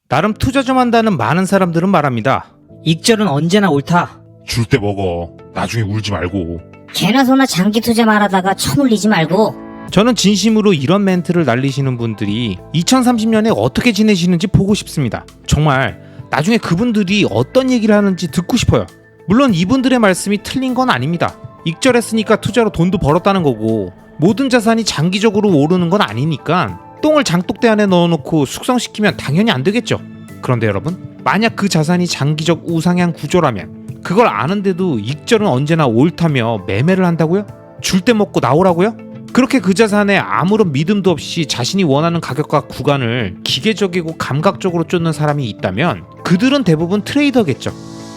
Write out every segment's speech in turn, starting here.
나름 투자 좀 한다는 많은 사람들은 말합니다. 익절은 언제나 옳다. 줄 때 먹어. 나중에 울지 말고. 개나 소나 장기 투자 말하다가 처물리지 말고. 저는 진심으로 이런 멘트를 날리시는 분들이 2030년에 어떻게 지내시는지 보고 싶습니다. 정말 나중에 그분들이 어떤 얘기를 하는지 듣고 싶어요. 물론 이분들의 말씀이 틀린 건 아닙니다. 익절했으니까 투자로 돈도 벌었다는 거고 모든 자산이 장기적으로 오르는 건 아니니까 똥을 장독대 안에 넣어놓고 숙성시키면 당연히 안 되겠죠. 그런데 여러분, 만약 그 자산이 장기적 우상향 구조라면 그걸 아는데도 익절은 언제나 옳다며 매매를 한다고요? 줄 때 먹고 나오라고요? 그렇게 그 자산에 아무런 믿음도 없이 자신이 원하는 가격과 구간을 기계적이고 감각적으로 쫓는 사람이 있다면 그들은 대부분 트레이더겠죠.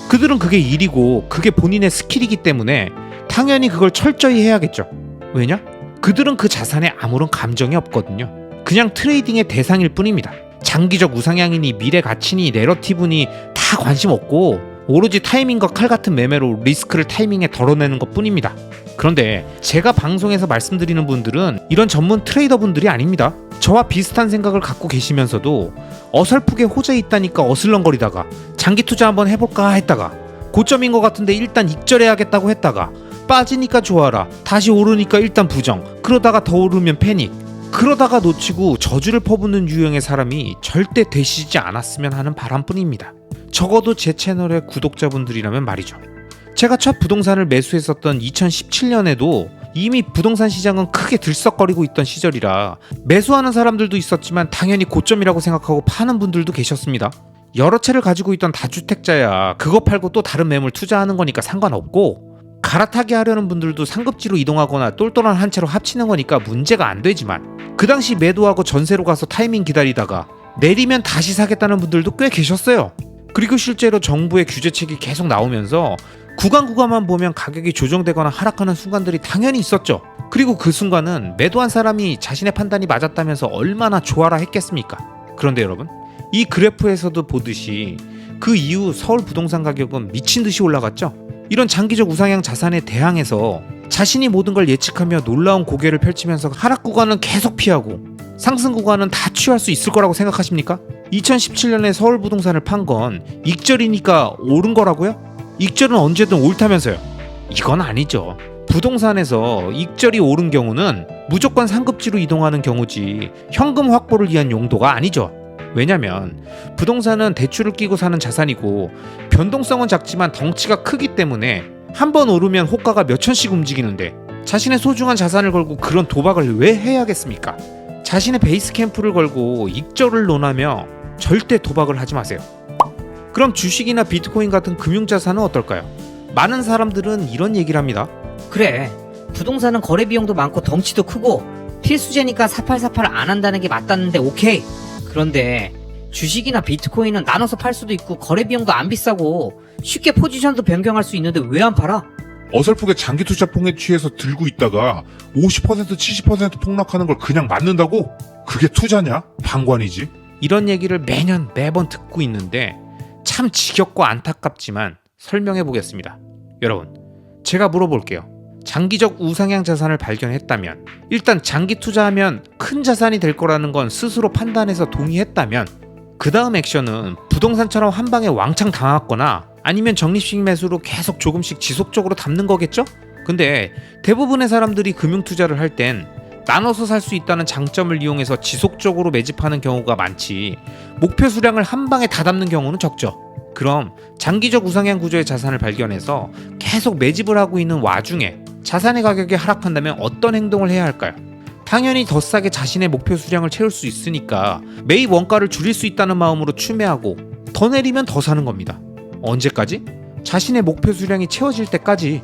그들은 그게 일이고 그게 본인의 스킬이기 때문에 당연히 그걸 철저히 해야겠죠. 왜냐? 그들은 그 자산에 아무런 감정이 없거든요. 그냥 트레이딩의 대상일 뿐입니다. 장기적 우상향이니 미래 가치니 내러티브니 다 관심 없고 오로지 타이밍과 칼 같은 매매로 리스크를 타이밍에 덜어내는 것 뿐입니다. 그런데 제가 방송에서 말씀드리는 분들은 이런 전문 트레이더 분들이 아닙니다. 저와 비슷한 생각을 갖고 계시면서도 어설프게 호재에 있다니까 어슬렁거리다가 장기 투자 한번 해볼까 했다가 고점인 것 같은데 일단 익절해야겠다고 했다가 빠지니까 좋아라, 다시 오르니까 일단 부정, 그러다가 더 오르면 패닉, 그러다가 놓치고 저주를 퍼붓는 유형의 사람이 절대 되시지 않았으면 하는 바람뿐입니다. 적어도 제 채널의 구독자분들이라면 말이죠. 제가 첫 부동산을 매수했었던 2017년에도 이미 부동산 시장은 크게 들썩거리고 있던 시절이라 매수하는 사람들도 있었지만 당연히 고점이라고 생각하고 파는 분들도 계셨습니다. 여러 채를 가지고 있던 다주택자야 그거 팔고 또 다른 매물 투자하는 거니까 상관없고, 갈아타기 하려는 분들도 상급지로 이동하거나 똘똘한 한 채로 합치는 거니까 문제가 안 되지만 그 당시 매도하고 전세로 가서 타이밍 기다리다가 내리면 다시 사겠다는 분들도 꽤 계셨어요. 그리고 실제로 정부의 규제책이 계속 나오면서 구간만 보면 가격이 조정되거나 하락하는 순간들이 당연히 있었죠. 그리고 그 순간은 매도한 사람이 자신의 판단이 맞았다면서 얼마나 좋아라 했겠습니까? 그런데 여러분, 이 그래프에서도 보듯이 그 이후 서울 부동산 가격은 미친 듯이 올라갔죠. 이런 장기적 우상향 자산에 대항해서 자신이 모든 걸 예측하며 놀라운 고개를 펼치면서 하락 구간은 계속 피하고 상승 구간은 다 취할 수 있을 거라고 생각하십니까? 2017년에 서울 부동산을 판 건 익절이니까 오른 거라고요? 익절은 언제든 옳다면서요. 이건 아니죠. 부동산에서 익절이 오른 경우는 무조건 상급지로 이동하는 경우지 현금 확보를 위한 용도가 아니죠. 왜냐면 부동산은 대출을 끼고 사는 자산이고 변동성은 작지만 덩치가 크기 때문에 한 번 오르면 호가가 몇 천씩 움직이는데 자신의 소중한 자산을 걸고 그런 도박을 왜 해야겠습니까? 자신의 베이스 캠프를 걸고 익절을 논하며 절대 도박을 하지 마세요. 그럼 주식이나 비트코인 같은 금융자산은 어떨까요? 많은 사람들은 이런 얘기를 합니다. 그래, 부동산은 거래 비용도 많고 덩치도 크고 필수제니까 사팔사팔 안 한다는 게 맞다는데 오케이. 그런데 주식이나 비트코인은 나눠서 팔 수도 있고 거래 비용도 안 비싸고 쉽게 포지션도 변경할 수 있는데 왜 안 팔아? 어설프게 장기 투자 뽕에 취해서 들고 있다가 50% 70% 폭락하는 걸 그냥 맞는다고? 그게 투자냐? 방관이지. 이런 얘기를 매번 듣고 있는데 참 지겹고 안타깝지만 설명해 보겠습니다. 여러분, 제가 물어볼게요. 장기적 우상향 자산을 발견했다면, 일단 장기 투자하면 큰 자산이 될 거라는 건 스스로 판단해서 동의했다면 그 다음 액션은 부동산처럼 한 방에 왕창 당하거나 아니면 적립식 매수로 계속 조금씩 지속적으로 담는 거겠죠? 근데 대부분의 사람들이 금융 투자를 할 땐 나눠서 살 수 있다는 장점을 이용해서 지속적으로 매집하는 경우가 많지 목표 수량을 한 방에 다 담는 경우는 적죠. 그럼 장기적 우상향 구조의 자산을 발견해서 계속 매집을 하고 있는 와중에 자산의 가격이 하락한다면 어떤 행동을 해야 할까요? 당연히 더 싸게 자신의 목표 수량을 채울 수 있으니까 매입 원가를 줄일 수 있다는 마음으로 추매하고 더 내리면 더 사는 겁니다. 언제까지? 자신의 목표 수량이 채워질 때까지.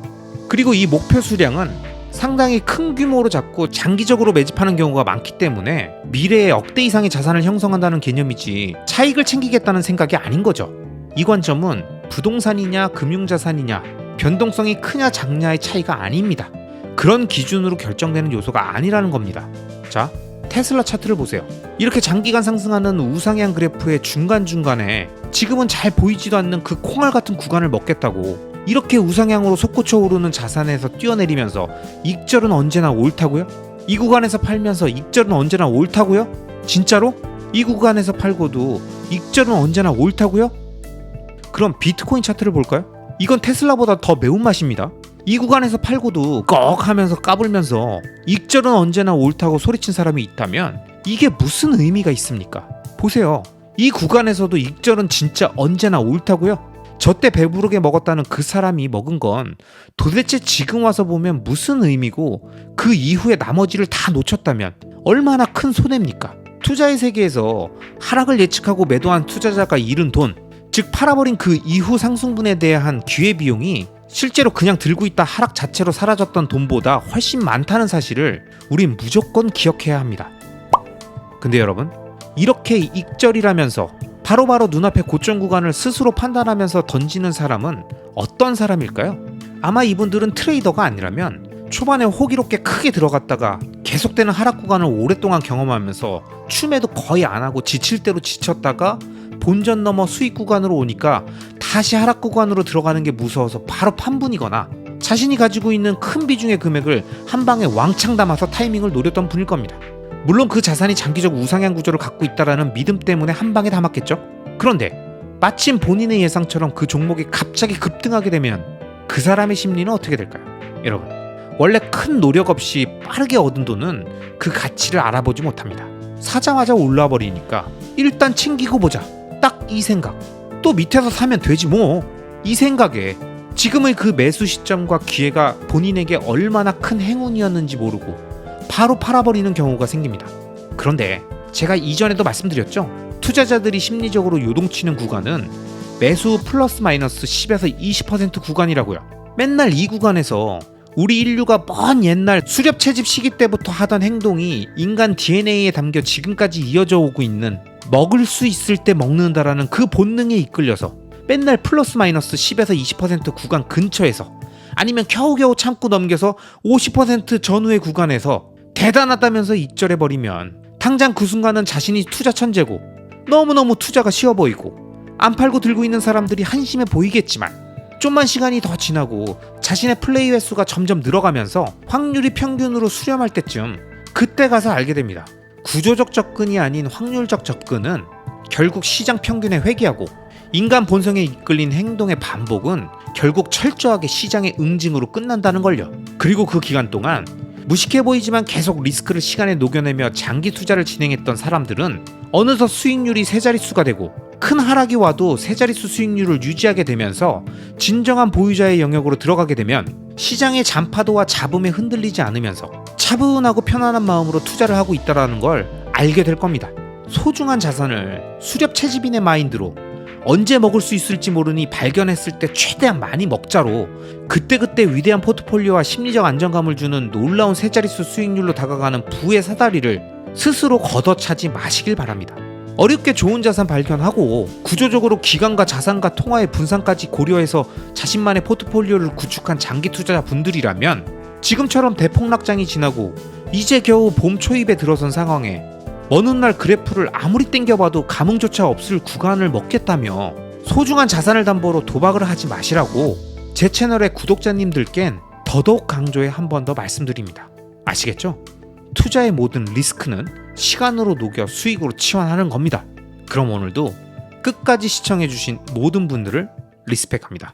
그리고 이 목표 수량은 상당히 큰 규모로 잡고 장기적으로 매집하는 경우가 많기 때문에 미래에 억대 이상의 자산을 형성한다는 개념이지 차익을 챙기겠다는 생각이 아닌 거죠. 이 관점은 부동산이냐 금융자산이냐 변동성이 크냐 작냐의 차이가 아닙니다. 그런 기준으로 결정되는 요소가 아니라는 겁니다. 자, 테슬라 차트를 보세요. 이렇게 장기간 상승하는 우상향 그래프의 중간중간에 지금은 잘 보이지도 않는 그 콩알 같은 구간을 먹겠다고 이렇게 우상향으로 솟구쳐 오르는 자산에서 뛰어내리면서 익절은 언제나 옳다고요? 이 구간에서 팔면서 익절은 언제나 옳다고요? 진짜로? 이 구간에서 팔고도 익절은 언제나 옳다고요? 그럼 비트코인 차트를 볼까요? 이건 테슬라보다 더 매운맛입니다. 이 구간에서 팔고도 꺽 하면서 까불면서 익절은 언제나 옳다고 소리친 사람이 있다면 이게 무슨 의미가 있습니까? 보세요. 이 구간에서도 익절은 진짜 언제나 옳다고요? 저때 배부르게 먹었다는 그 사람이 먹은 건 도대체 지금 와서 보면 무슨 의미고 그 이후에 나머지를 다 놓쳤다면 얼마나 큰 손해입니까? 투자의 세계에서 하락을 예측하고 매도한 투자자가 잃은 돈, 즉 팔아버린 그 이후 상승분에 대한 기회비용이 실제로 그냥 들고 있다 하락 자체로 사라졌던 돈보다 훨씬 많다는 사실을 우린 무조건 기억해야 합니다. 근데 여러분, 이렇게 익절이라면서 바로바로 눈앞의 고점 구간을 스스로 판단하면서 던지는 사람은 어떤 사람일까요? 아마 이분들은 트레이더가 아니라면 초반에 호기롭게 크게 들어갔다가 계속되는 하락 구간을 오랫동안 경험하면서 추매도 거의 안 하고 지칠 대로 지쳤다가 본전 넘어 수익 구간으로 오니까 다시 하락 구간으로 들어가는 게 무서워서 바로 판분이거나 자신이 가지고 있는 큰 비중의 금액을 한 방에 왕창 담아서 타이밍을 노렸던 분일 겁니다. 물론 그 자산이 장기적 우상향 구조를 갖고 있다라는 믿음 때문에 한 방에 담았겠죠. 그런데 마침 본인의 예상처럼 그 종목이 갑자기 급등하게 되면 그 사람의 심리는 어떻게 될까요? 여러분, 원래 큰 노력 없이 빠르게 얻은 돈은 그 가치를 알아보지 못합니다. 사자마자 올라와 버리니까 일단 챙기고 보자, 딱 이 생각. 또 밑에서 사면 되지 뭐, 이 생각에 지금의 그 매수 시점과 기회가 본인에게 얼마나 큰 행운이었는지 모르고 바로 팔아버리는 경우가 생깁니다. 그런데 제가 이전에도 말씀드렸죠. 투자자들이 심리적으로 요동치는 구간은 매수 플러스 마이너스 10에서 20% 구간이라고요. 맨날 이 구간에서 우리 인류가 먼 옛날 수렵 채집 시기 때부터 하던 행동이 인간 DNA에 담겨 지금까지 이어져 오고 있는 먹을 수 있을 때 먹는다라는 그 본능에 이끌려서 맨날 플러스 마이너스 10에서 20% 구간 근처에서 아니면 겨우겨우 참고 넘겨서 50% 전후의 구간에서 대단하다면서 익절해버리면 당장 그 순간은 자신이 투자 천재고 너무너무 투자가 쉬워 보이고 안 팔고 들고 있는 사람들이 한심해 보이겠지만 좀만 시간이 더 지나고 자신의 플레이 횟수가 점점 늘어가면서 확률이 평균으로 수렴할 때쯤 그때 가서 알게 됩니다. 구조적 접근이 아닌 확률적 접근은 결국 시장 평균에 회귀하고 인간 본성에 이끌린 행동의 반복은 결국 철저하게 시장의 응징으로 끝난다는 걸요. 그리고 그 기간 동안 무식해 보이지만 계속 리스크를 시간에 녹여내며 장기 투자를 진행했던 사람들은 어느덧 수익률이 세 자릿수가 되고 큰 하락이 와도 세 자릿수 수익률을 유지하게 되면서 진정한 보유자의 영역으로 들어가게 되면 시장의 잔파도와 잡음에 흔들리지 않으면서 차분하고 편안한 마음으로 투자를 하고 있다는 걸 알게 될 겁니다. 소중한 자산을 수렵 채집인의 마인드로 언제 먹을 수 있을지 모르니 발견했을 때 최대한 많이 먹자로 그때그때 위대한 포트폴리오와 심리적 안정감을 주는 놀라운 세 자릿수 수익률로 다가가는 부의 사다리를 스스로 걷어차지 마시길 바랍니다. 어렵게 좋은 자산 발견하고 구조적으로 기간과 자산과 통화의 분산까지 고려해서 자신만의 포트폴리오를 구축한 장기 투자자 분들이라면 지금처럼 대폭락장이 지나고 이제 겨우 봄 초입에 들어선 상황에 어느 날 그래프를 아무리 땡겨봐도 감흥조차 없을 구간을 먹겠다며 소중한 자산을 담보로 도박을 하지 마시라고 제 채널의 구독자님들께는 더더욱 강조해 한 번 더 말씀드립니다. 아시겠죠? 투자의 모든 리스크는 시간으로 녹여 수익으로 치환하는 겁니다. 그럼 오늘도 끝까지 시청해주신 모든 분들을 리스펙합니다.